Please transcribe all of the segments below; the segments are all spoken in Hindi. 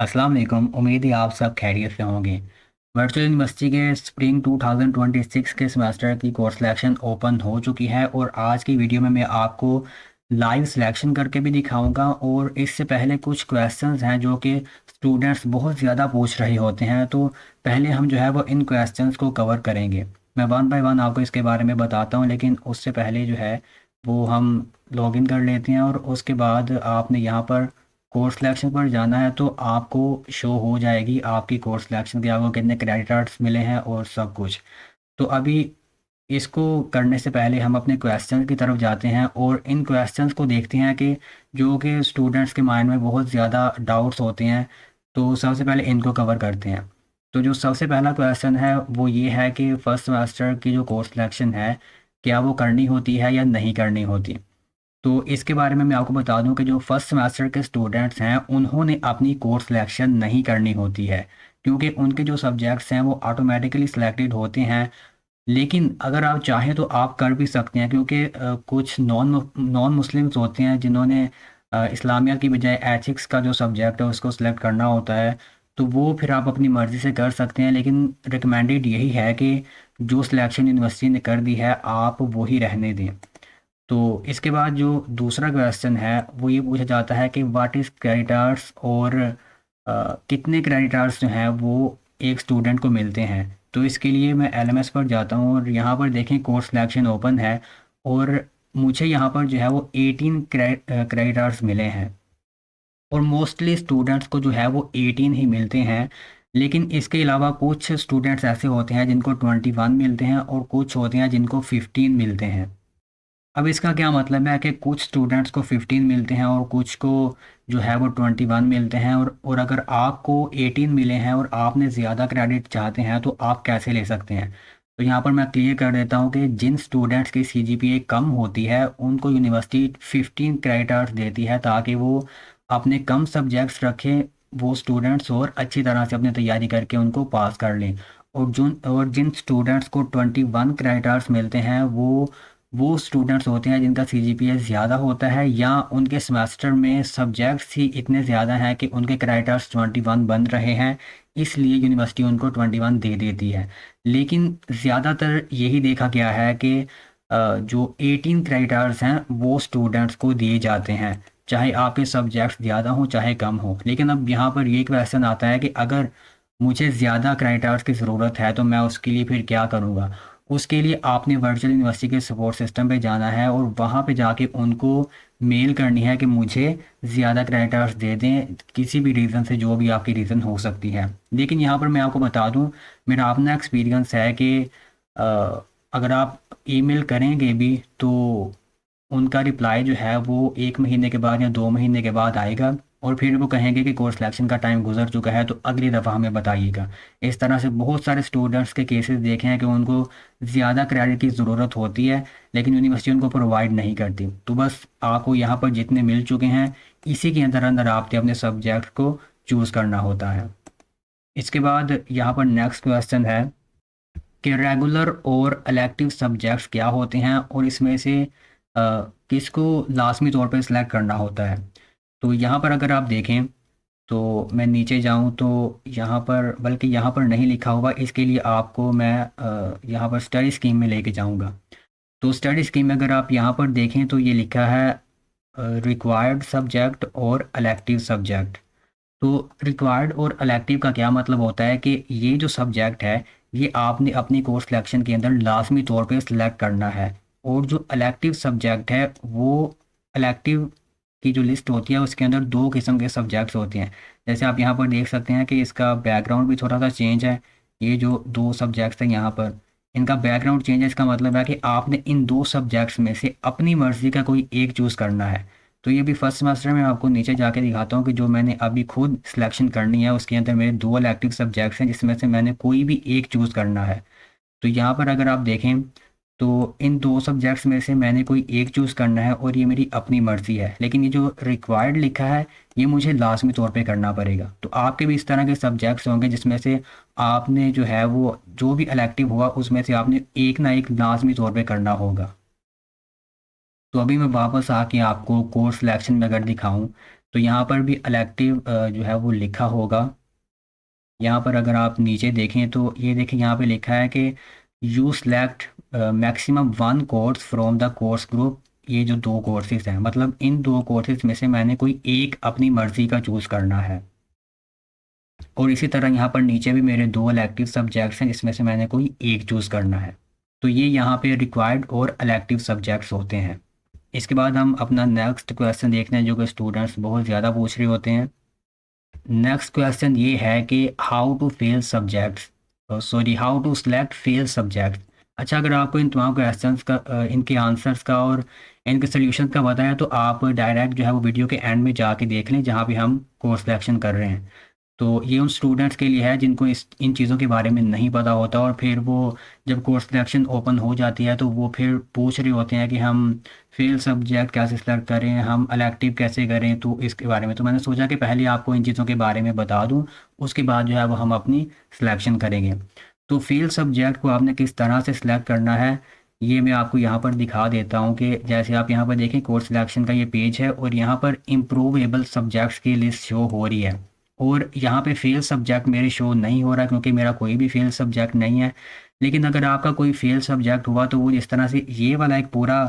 अस्सलाम वालेकुम। उम्मीद है आप सब खैरियत से होंगे। वर्चुअल यूनिवर्सिटी के स्प्रिंग 2026 के सेमेस्टर की कोर्स सिलेक्शन ओपन हो चुकी है और आज की वीडियो में मैं आपको लाइव सिलेक्शन करके भी दिखाऊंगा। और इससे पहले कुछ क्वेश्चंस हैं जो कि स्टूडेंट्स बहुत ज़्यादा पूछ रहे होते हैं, तो पहले हम जो है वो इन क्वेश्चंस को कवर करेंगे। मैं वन बाय वन आपको इसके बारे में बताता हूँ, लेकिन उससे पहले जो है वो हम लॉगिन कर लेते हैं और उसके बाद आपने यहाँ पर कोर्स सिलेक्शन पर जाना है तो आपको शो हो जाएगी आपकी कोर्स सिलेक्शन के आपको कितने क्रेडिट आर्ट्स मिले हैं और सब कुछ। तो अभी इसको करने से पहले हम अपने क्वेश्चन की तरफ जाते हैं और इन क्वेश्चंस को देखते हैं कि जो कि स्टूडेंट्स के माइंड में बहुत ज़्यादा डाउट्स होते हैं। तो सबसे पहले इनको कवर करते हैं। तो जो सबसे पहला क्वेश्चन है वो ये है कि फ़र्स्ट सेमेस्टर की जो कोर्स सिलेक्शन है, क्या वो करनी होती है या नहीं करनी होती। तो इसके बारे में मैं आपको बता दूं कि जो फर्स्ट सेमेस्टर के स्टूडेंट्स हैं उन्होंने अपनी कोर्स सिलेक्शन नहीं करनी होती है, क्योंकि उनके जो सब्जेक्ट्स हैं वो ऑटोमेटिकली सिलेक्टेड होते हैं। लेकिन अगर आप चाहें तो आप कर भी सकते हैं, क्योंकि कुछ नॉन नॉन मुस्लिम्स होते हैं जिन्होंने इस्लामिया की बजाय एथिक्स का जो सब्जेक्ट है उसको सिलेक्ट करना होता है। तो वो फिर आप अपनी मर्ज़ी से कर सकते हैं, लेकिन रिकमेंडेड यही है कि जो सिलेक्शन यूनिवर्सिटी ने कर दी है आप वही रहने दें। तो इसके बाद जो दूसरा क्वेश्चन है वो ये पूछा जाता है कि व्हाट इज़ क्रेडिटर्स, और कितने क्रेडिटर्स जो हैं वो एक स्टूडेंट को मिलते हैं। तो इसके लिए मैं एलएमएस पर जाता हूँ और यहाँ पर देखें कोर्स सिलेक्शन ओपन है और मुझे यहाँ पर जो है वो 18 क्रेडिटर्स मिले हैं। और मोस्टली स्टूडेंट्स को जो है वो 18 ही मिलते हैं। लेकिन इसके अलावा कुछ स्टूडेंट्स ऐसे होते हैं जिनको 21 मिलते हैं और कुछ होते हैं जिनको 15 मिलते हैं। अब इसका क्या मतलब है कि कुछ स्टूडेंट्स को 15 मिलते हैं और कुछ को जो है वो 21 मिलते हैं, और अगर आपको 18 मिले हैं और आपने ज़्यादा क्रेडिट चाहते हैं तो आप कैसे ले सकते हैं। तो यहाँ पर मैं क्लियर कर देता हूँ कि जिन स्टूडेंट्स की सीजीपीए कम होती है उनको यूनिवर्सिटी 15 क्रेडिट आवर्स देती है, ताकि वो अपने कम सब्जेक्ट्स रखें वो स्टूडेंट्स और अच्छी तरह से अपनी तैयारी करके उनको पास कर लें। और जिन स्टूडेंट्स को 21 क्रेडिट आवर्स मिलते हैं वो स्टूडेंट्स होते हैं जिनका सीजीपीए ज़्यादा होता है, या उनके सेमेस्टर में सब्जेक्ट्स ही इतने ज़्यादा हैं कि उनके क्राइटर्स 21 बन रहे हैं, इसलिए यूनिवर्सिटी उनको 21 दे देती है। लेकिन ज़्यादातर यही देखा गया है कि जो 18 क्राइटर्स हैं वो स्टूडेंट्स को दिए जाते हैं, चाहे आपके सब्जेक्ट्स ज़्यादा हों चाहे कम हो। लेकिन अब यहाँ पर ये क्वेश्चन आता है कि अगर मुझे ज़्यादा क्राइटर्स की ज़रूरत है तो मैं उसके लिए फिर क्या करूँगा। उसके लिए आपने वर्चुअल यूनिवर्सिटी के सपोर्ट सिस्टम पे जाना है और वहाँ पे जाके उनको मेल करनी है कि मुझे ज़्यादा क्रेडिटर्स दे दें, किसी भी रीज़न से, जो भी आपकी रीज़न हो सकती है। लेकिन यहाँ पर मैं आपको बता दूँ, मेरा अपना एक्सपीरियंस है कि अगर आप ईमेल करेंगे भी तो उनका रिप्लाई जो है वो 1 महीने के बाद या 2 महीने के बाद आएगा, और फिर वो कहेंगे कि कोर्स सिलेक्शन का टाइम गुजर चुका है तो अगली दफ़ा हमें बताइएगा। इस तरह से बहुत सारे स्टूडेंट्स के केसेस देखे हैं कि उनको ज़्यादा क्रेडिट की ज़रूरत होती है लेकिन यूनिवर्सिटी उनको प्रोवाइड नहीं करती। तो बस आपको यहाँ पर जितने मिल चुके हैं इसी के अंदर अंदर आपने अपने सब्जेक्ट को चूज़ करना होता है। इसके बाद यहाँ पर नेक्स्ट क्वेश्चन है कि रेगुलर और इलेक्टिव सब्जेक्ट्स क्या होते हैं और इसमें से किसको लाजमी तौर पर सिलेक्ट करना होता है। तो यहाँ पर अगर आप देखें तो मैं नीचे जाऊँ तो यहाँ पर, बल्कि यहाँ पर नहीं लिखा हुआ, इसके लिए आपको मैं यहाँ पर स्टडी स्कीम में लेके जाऊँगा। तो स्टडी स्कीम में अगर आप यहाँ पर देखें तो ये लिखा है रिक्वायर्ड सब्जेक्ट और इलेक्टिव सब्जेक्ट। तो रिक्वायर्ड और इलेक्टिव का क्या मतलब होता है कि ये जो सब्जेक्ट है ये आपने अपनी कोर्स सिलेक्शन के अंदर लाजमी तौर पे सिलेक्ट करना है। और जो इलेक्टिव सब्जेक्ट है वो, इलेक्टिव की जो लिस्ट होती है उसके अंदर दो किस्म के सब्जेक्ट्स होते हैं। जैसे आप यहाँ पर देख सकते हैं कि इसका बैकग्राउंड भी थोड़ा सा चेंज है। ये जो दो सब्जेक्ट्स हैं यहाँ पर, इनका बैकग्राउंड चेंज है। इसका मतलब है कि आपने इन दो सब्जेक्ट्स में से अपनी मर्ज़ी का कोई एक चूज़ करना है। तो ये भी फर्स्ट सेमेस्टर में आपको नीचे जाके दिखाता हूँ कि जो मैंने अभी खुद सिलेक्शन करनी है उसके अंदर मेरे दो इलेक्टिव सब्जेक्ट्स हैं जिसमें से मैंने कोई भी एक चूज़ करना है। तो यहाँ पर अगर आप देखें तो इन दो सब्जेक्ट्स में से मैंने कोई एक चूज़ करना है और ये मेरी अपनी मर्ज़ी है। लेकिन ये जो रिक्वायर्ड लिखा है ये मुझे लाजमी तौर पे करना पड़ेगा। तो आपके भी इस तरह के सब्जेक्ट्स होंगे जिसमें से आपने जो है वो जो भी इलेक्टिव हुआ उसमें से आपने एक ना एक लाजमी तौर पे करना होगा। तो अभी मैं वापस आके आपको कोर्स सिलेक्शन में अगर दिखाऊं तो यहाँ पर भी इलेक्टिव जो है वो लिखा होगा। यहाँ पर अगर आप नीचे देखें तो ये देखें, यहाँ पे लिखा है कि you select maximum one course from the course group. ये जो दो कोर्सेज हैं, मतलब इन दो कोर्सेज में से मैंने कोई एक अपनी मर्ज़ी का चूज़ करना है। और इसी तरह यहाँ पर नीचे भी मेरे दो इलेक्टिव सब्जेक्ट्स हैं, इसमें से मैंने कोई एक चूज़ करना है। तो ये यहाँ पे रिक्वायर्ड और इलेक्टिव सब्जेक्ट्स होते हैं। इसके बाद हम अपना नेक्स्ट क्वेश्चन देखते हैं, जो कि स्टूडेंट्स बहुत ज़्यादा पूछ रहे होते हैं। नेक्स्ट क्वेश्चन ये है कि how to fail subjects, sorry how to select fail subject. अच्छा, अगर आपको इन तमाम क्वेश्चंस का इनके आंसर्स का और इनके सोल्यूशन का पता है तो आप डायरेक्ट जो है वो वीडियो के एंड में जाके देख लें, जहाँ भी हम कोर्स सिलेक्शन कर रहे हैं। तो ये उन स्टूडेंट्स के लिए है जिनको इन चीज़ों के बारे में नहीं पता होता, और फिर वो जब कोर्स सिलेक्शन ओपन हो जाती है तो वो फिर पूछ रहे होते हैं कि हम फेल सब्जेक्ट कैसे सेलेक्ट करें, हम इलेक्टिव कैसे करें। तो इसके बारे में तो मैंने सोचा कि पहले आपको इन चीज़ों के बारे में बता दूं, उसके बाद जो है वो हम अपनी सिलेक्शन करेंगे। तो फेल सब्जेक्ट को आपने किस तरह से सिलेक्ट करना है, ये मैं आपको यहाँ पर दिखा देता हूँ। कि जैसे आप यहाँ पर देखें, कोर्स सिलेक्शन का ये पेज है और यहाँ पर इम्प्रूवेबल सब्जेक्ट्स की लिस्ट शो हो रही है, और यहाँ पे फेल सब्जेक्ट मेरे शो नहीं हो रहा क्योंकि मेरा कोई भी फेल सब्जेक्ट नहीं है। लेकिन अगर आपका कोई फेल सब्जेक्ट हुआ तो वो इस तरह से ये वाला एक पूरा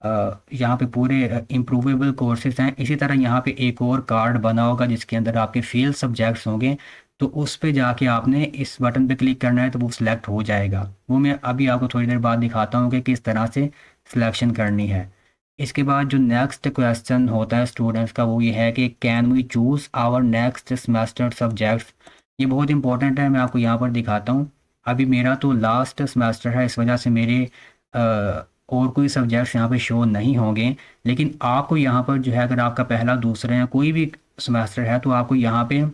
यहाँ पे पूरे इम्प्रूवेबल कोर्सेज हैं। इसी तरह यहाँ पे एक और कार्ड बना होगा जिसके अंदर आपके फेल सब्जेक्ट्स होंगे। तो उस पे जाके आपने इस बटन पे क्लिक करना है तो वो सिलेक्ट हो जाएगा। वो मैं अभी आपको थोड़ी देर बाद दिखाता हूँ कि किस तरह से सिलेक्शन करनी है। इसके बाद जो नेक्स्ट क्वेश्चन होता है स्टूडेंट्स का, वो ये है कि can we choose our next semester subjects. ये बहुत इंपॉर्टेंट है, मैं आपको यहाँ पर दिखाता हूँ। अभी मेरा तो लास्ट सेमेस्टर है, इस वजह से मेरे और कोई सब्जेक्ट्स यहाँ पे शो नहीं होंगे। लेकिन आपको यहाँ पर जो है, अगर आपका पहला दूसरा या कोई भी सेमेस्टर है तो आपको यहाँ पे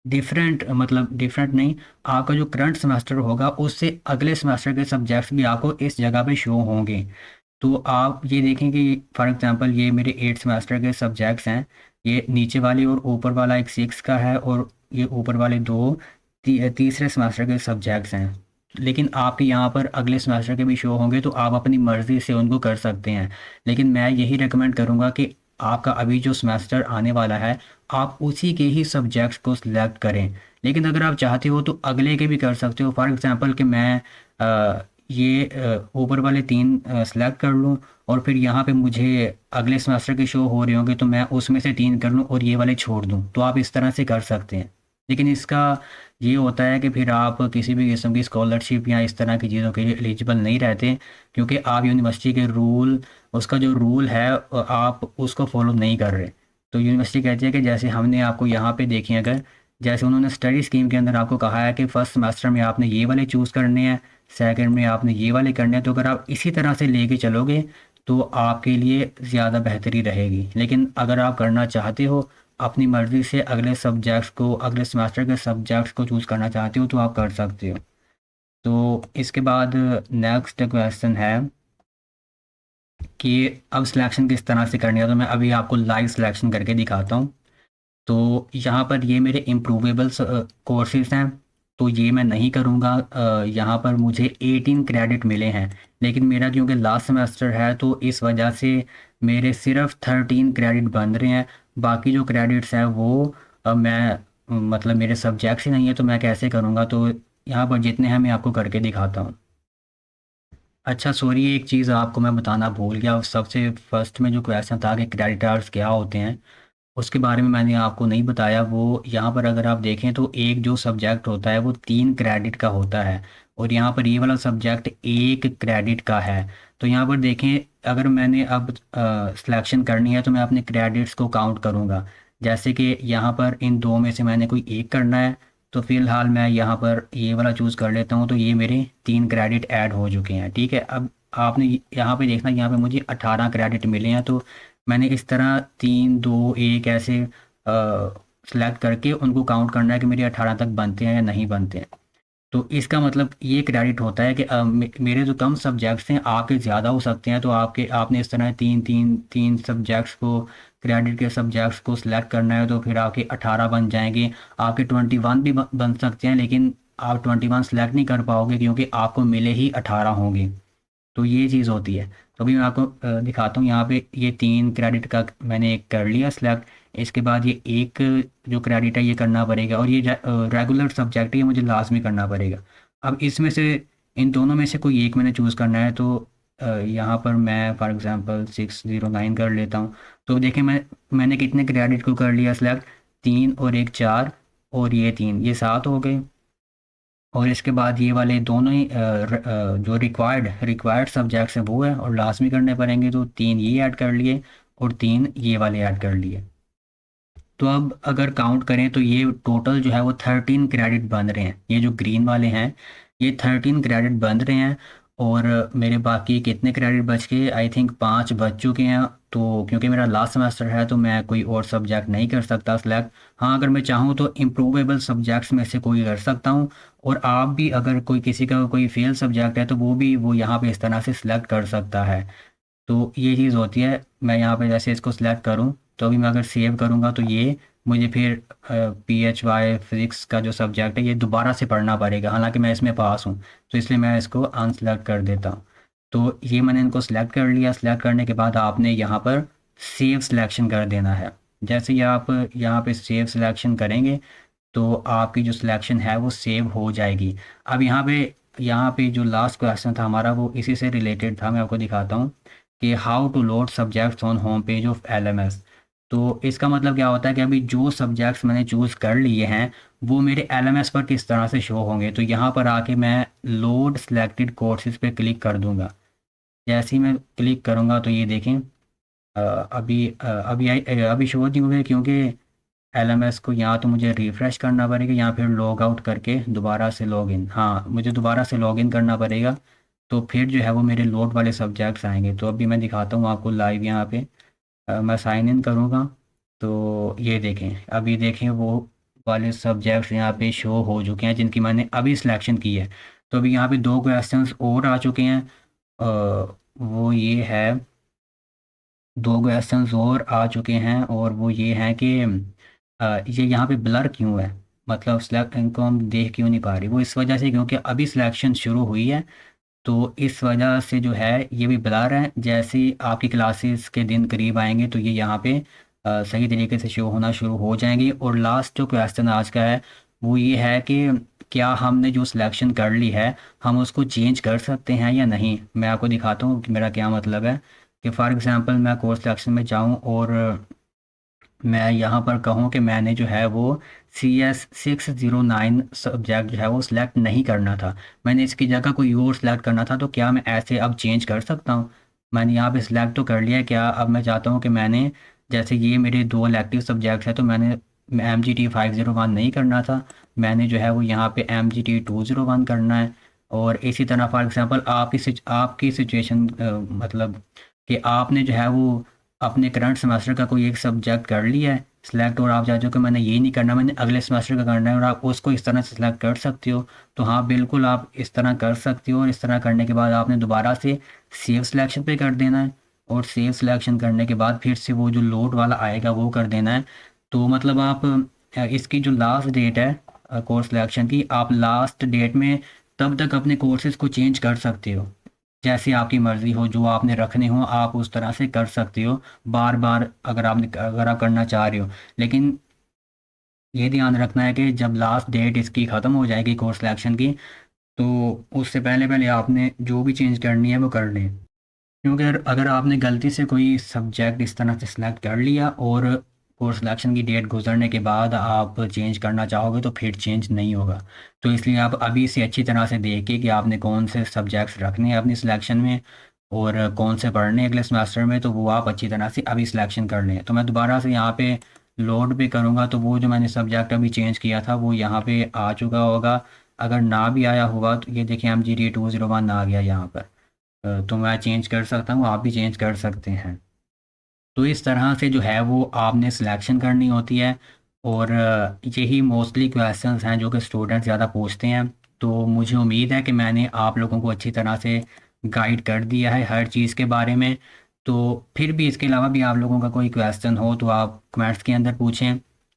डिफरेंट, मतलब डिफरेंट नहीं, आपका जो करंट सेमेस्टर होगा उससे अगले सेमेस्टर के सब्जेक्ट्स भी आपको इस जगह पे शो होंगे। तो आप ये देखें कि फॉर एग्जांपल ये मेरे 8 सेमेस्टर के सब्जेक्ट्स हैं। ये नीचे वाली और ऊपर वाला एक 6 का है, और ये ऊपर वाले दो तीसरे सेमेस्टर के सब्जेक्ट्स हैं। लेकिन आपके यहाँ पर अगले सेमेस्टर के भी शो होंगे, तो आप अपनी मर्ज़ी से उनको कर सकते हैं। लेकिन मैं यही रेकमेंड करूँगा कि आपका अभी जो सेमेस्टर आने वाला है, आप उसी के ही सब्जेक्ट्स को सिलेक्ट करें। लेकिन अगर आप चाहते हो तो अगले के भी कर सकते हो। फॉर एग्जांपल कि मैं ये ऊपर वाले 3 सेलेक्ट कर लूँ, और फिर यहाँ पे मुझे अगले सेमेस्टर के शो हो रहे होंगे तो मैं उसमें से 3 कर लूँ और ये वाले छोड़ दूँ। तो आप इस तरह से कर सकते हैं। लेकिन इसका ये होता है कि फिर आप किसी भी किस्म की स्कॉलरशिप या इस तरह की चीज़ों के लिए एलिजिबल नहीं रहते, क्योंकि आप यूनिवर्सिटी के रूल, उसका जो रूल है आप उसको फॉलो नहीं कर रहे। तो यूनिवर्सिटी कहती है कि जैसे हमने आपको यहाँ पे देखें, अगर जैसे उन्होंने स्टडी स्कीम के अंदर आपको कहा है कि फर्स्ट सेमेस्टर में आपने ये वाले चूज़ करने हैं, सेकंड में आपने ये वाले करने हैं, तो अगर आप इसी तरह से लेके चलोगे तो आपके लिए ज़्यादा बेहतरी रहेगी। लेकिन अगर आप करना चाहते हो अपनी मर्ज़ी से, अगले सब्जेक्ट्स को, अगले सेमेस्टर के सब्जेक्ट्स को चूज़ करना चाहते हो तो आप कर सकते हो। तो इसके बाद नेक्स्ट क्वेश्चन है कि अब सिलेक्शन किस तरह से करनी है। तो मैं अभी आपको लाइव सिलेक्शन करके दिखाता हूँ। तो यहाँ पर ये मेरे इम्प्रूवेबल कोर्सेज हैं, तो ये मैं नहीं करूँगा। यहाँ पर मुझे 18 क्रेडिट मिले हैं, लेकिन मेरा क्योंकि लास्ट सेमेस्टर है तो इस वजह से मेरे सिर्फ 13 क्रेडिट बन रहे हैं। बाकी जो क्रेडिट्स हैं वो मैं मतलब मेरे सब्जेक्ट्स ही नहीं है, तो मैं कैसे करूँगा। तो यहाँ पर जितने हैं मैं आपको करके दिखाता हूँ। अच्छा सॉरी, एक चीज़ आपको मैं बताना भूल गया। सबसे फर्स्ट में जो क्वेश्चन था कि क्रेडिट आवर्स क्या होते हैं, उसके बारे में मैंने आपको नहीं बताया। वो यहाँ पर अगर आप देखें तो एक जो सब्जेक्ट होता है वो 3 क्रेडिट का होता है, और यहाँ पर ये वाला सब्जेक्ट 1 क्रेडिट का है। तो यहाँ पर देखें, अगर मैंने अब सिलेक्शन करनी है तो मैं अपने क्रेडिट्स को काउंट करूँगा। जैसे कि यहाँ पर इन दो में से मैंने कोई एक करना है, तो फ़िलहाल मैं यहाँ पर ये वाला चूज़ कर लेता हूँ। तो ये मेरे 3 क्रेडिट ऐड हो चुके हैं, ठीक है। अब आपने यहाँ पे देखना, यहाँ पे मुझे 18 क्रेडिट मिले हैं। तो मैंने इस तरह 3 2 1 ऐसे सेलेक्ट करके उनको काउंट करना है कि मेरे 18 तक बनते हैं या नहीं बनते हैं। तो इसका मतलब ये क्रेडिट होता है कि मेरे जो कम सब्जेक्ट्स हैं आपके ज़्यादा हो सकते हैं। तो आपने इस तरह तीन सब्जेक्ट्स को, क्रेडिट के सब्जेक्ट्स को सिलेक्ट करना है, तो फिर आपके 18 बन जाएंगे। आपके 21 भी बन सकते हैं, लेकिन आप 21 सेलेक्ट नहीं कर पाओगे क्योंकि आपको मिले ही 18 होंगे। तो ये चीज़ होती है। तो अभी मैं आपको दिखाता हूँ। यहाँ पे ये 3 क्रेडिट का मैंने एक कर लिया सिलेक्ट। इसके बाद ये एक जो क्रेडिट है ये करना पड़ेगा, और ये रेगुलर सब्जेक्ट है ये मुझे लाजमी करना पड़ेगा। अब इसमें से इन दोनों में से कोई एक मैंने चूज़ करना है, तो यहाँ पर मैं फॉर एग्जांपल 609 कर लेता हूँ। तो देखिए मैंने कितने क्रेडिट को कर लिया सेलेक्ट, 3 और एक 4, और ये 3, ये 7 हो गए। और इसके बाद ये वाले दोनों ही जो रिक्वायर्ड सब्जेक्ट्स हैं वो है और लाजमी करने पड़ेंगे, तो 3 ये ऐड कर लिए और 3 ये वाले ऐड कर लिए। तो अब अगर काउंट करें तो ये टोटल जो है वो 13 क्रेडिट बन रहे हैं। ये जो ग्रीन वाले हैं ये 13 क्रेडिट बन रहे हैं, और मेरे बाकी कितने क्रेडिट बच गए, आई थिंक 5 बच चुके हैं। तो क्योंकि मेरा लास्ट सेमेस्टर है तो मैं कोई और सब्जेक्ट नहीं कर सकता सिलेक्ट। हाँ, अगर मैं चाहूँ तो इम्प्रूवेबल सब्जेक्ट्स में से कोई कर सकता हूँ, और आप भी अगर कोई किसी का कोई फेल सब्जेक्ट है तो वो यहाँ पे इस तरह से सिलेक्ट कर सकता है। तो ये चीज़ होती है। मैं यहाँ पे जैसे इसको सिलेक्ट करूँ तो अभी मैं अगर सेव करूँगा तो ये मुझे फिर PHY फिज़िक्स का जो सब्जेक्ट है ये दोबारा से पढ़ना पड़ेगा, हालांकि मैं इसमें पास हूँ। तो इसलिए मैं इसको अनसेलेक्ट कर देता हूँ। तो ये मैंने इनको सिलेक्ट कर लिया। सिलेक्ट करने के बाद आपने यहाँ पर सेव सिलेक्शन कर देना है। जैसे ही आप यहाँ पे सेव सिलेक्शन करेंगे तो आपकी जो सिलेक्शन है वो सेव हो जाएगी। अब यहाँ पे जो लास्ट क्वेश्चन था हमारा वो इसी से रिलेटेड था। मैं आपको दिखाता हूँ कि how to load subjects on home page of LMS। तो इसका मतलब क्या होता है कि अभी जो सब्जेक्ट्स मैंने चूज़ कर लिए हैं वो मेरे LMS पर किस तरह से शो होंगे। तो यहाँ पर आके मैं लोड सिलेक्टेड कोर्सेज पे क्लिक कर दूंगा। जैसे ही मैं क्लिक करूँगा तो ये देखें अभी शो नहीं हुए, क्योंकि LMS को या तो मुझे रिफ़्रेश करना पड़ेगा या फिर लॉग आउट करके दोबारा से लॉग इन, हाँ मुझे दोबारा से लॉग इन करना पड़ेगा। तो फिर जो है वो मेरे लोड वाले सब्जेक्ट्स आएंगे। तो अभी मैं दिखाता हूँ आपको लाइव यहाँ पे। मैं साइन इन करूँगा तो ये देखें, अभी देखें वो वाले सब्जेक्ट्स यहाँ पे शो हो चुके हैं जिनकी मैंने अभी सिलेक्शन की है। तो अभी यहाँ पे 2 क्वेश्चंस और आ चुके हैं। वो ये है, 2 क्वेश्चंस और आ चुके हैं, और वो ये हैं कि ये यहाँ पे ब्लर क्यों है, मतलब सिलेक्ट इनको हम देख क्यों नहीं पा रहे। वो इस वजह से क्योंकि अभी सिलेक्शन शुरू हुई है, तो इस वजह से जो है ये भी ब्लर है। जैसे ही आपकी क्लासेस के दिन करीब आएंगे तो ये यहाँ पे सही तरीके से शो होना शुरू हो जाएंगी। और लास्ट जो क्वेश्चन आज का है वो ये है कि क्या हमने जो सिलेक्शन कर ली है हम उसको चेंज कर सकते हैं या नहीं। मैं आपको दिखाता हूँ कि मेरा क्या मतलब है। कि फॉर एग्ज़ाम्पल मैं कोर्स सिलेक्शन में जाऊँ और मैं यहाँ पर कहूँ कि मैंने जो है वो CS609 सब्जेक्ट जो है वो सिलेक्ट नहीं करना था, मैंने इसकी जगह कोई और सिलेक्ट करना था, तो क्या मैं ऐसे अब चेंज कर सकता हूँ। मैंने यहाँ पे सिलेक्ट तो कर लिया है, क्या अब मैं चाहता हूँ कि मैंने जैसे ये मेरे 2 इलेक्टिव सब्जेक्ट्स हैं तो मैंने MGT 501 नहीं करना था, मैंने जो है वो यहाँ पे MGT 201 करना है। और इसी तरह फॉर एग्ज़ाम्पल आपकी सिचुएशन मतलब कि आपने जो है वो अपने करंट सेमेस्टर का कोई एक सब्जेक्ट कर लिया है सिलेक्ट, और आप चाहते हो कि मैंने ये नहीं करना, मैंने अगले सेमेस्टर का करना है, और आप उसको इस तरह से सिलेक्ट कर सकते हो। तो हाँ बिल्कुल आप इस तरह कर सकते हो, और इस तरह करने के बाद आपने दोबारा से सेव सिलेक्शन पे कर देना है, और सेव सिलेक्शन करने के बाद फिर से वो जो लोड वाला आएगा वो कर देना है। तो मतलब आप इसकी जो लास्ट डेट है कोर्स सिलेक्शन की, आप लास्ट डेट में तब तक अपने कोर्सेज को चेंज कर सकते हो। जैसी आपकी मर्ज़ी हो, जो आपने रखने हो आप उस तरह से कर सकते हो बार बार, अगर आप करना चाह रहे हो। लेकिन ये ध्यान रखना है कि जब लास्ट डेट इसकी ख़त्म हो जाएगी कोर्स सिलेक्शन की, तो उससे पहले पहले आपने जो भी चेंज करनी है वो कर लें। क्योंकि अगर आपने गलती से कोई सब्जेक्ट इस तरह से सिलेक्ट कर लिया और कोर्स सिलेक्शन की डेट गुजरने के बाद आप चेंज करना चाहोगे तो फिर चेंज नहीं होगा। तो इसलिए आप अभी से अच्छी तरह से देखिए कि आपने कौन से सब्जेक्ट्स रखने हैं अपनी सिलेक्शन में और कौन से पढ़ने हैं अगले सेमेस्टर में, तो वो आप अच्छी तरह से अभी सिलेक्शन कर लें। तो मैं दोबारा से यहाँ पे लोड भी करूँगा तो वो जो मैंने सब्जेक्ट अभी चेंज किया था वो यहाँ पे आ चुका होगा। अगर ना भी आया होगा तो ये देखिए MGT 201 आ गया यहाँ पर। तो मैं चेंज कर सकता हूँ, आप भी चेंज कर सकते हैं। तो इस तरह से जो है वो आपने सिलेक्शन करनी होती है। और यही मोस्टली क्वेश्चंस हैं जो कि स्टूडेंट ज़्यादा पूछते हैं। तो मुझे उम्मीद है कि मैंने आप लोगों को अच्छी तरह से गाइड कर दिया है हर चीज़ के बारे में। तो फिर भी इसके अलावा भी आप लोगों का कोई क्वेश्चन हो तो आप कमेंट्स के अंदर पूछें,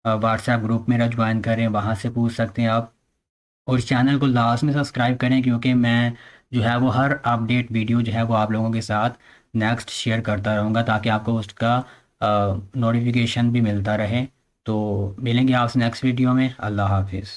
व्हाट्सएप ग्रुप मेरा ज्वाइन करें, वहाँ से पूछ सकते हैं आप। और इस चैनल को लास्ट में सब्सक्राइब करें, क्योंकि मैं जो है वो हर अपडेट वीडियो जो है वो आप लोगों के साथ नेक्स्ट शेयर करता रहूँगा, ताकि आपको उसका नोटिफिकेशन भी मिलता रहे। तो मिलेंगे आपसे नेक्स्ट वीडियो में। अल्लाह हाफिज़।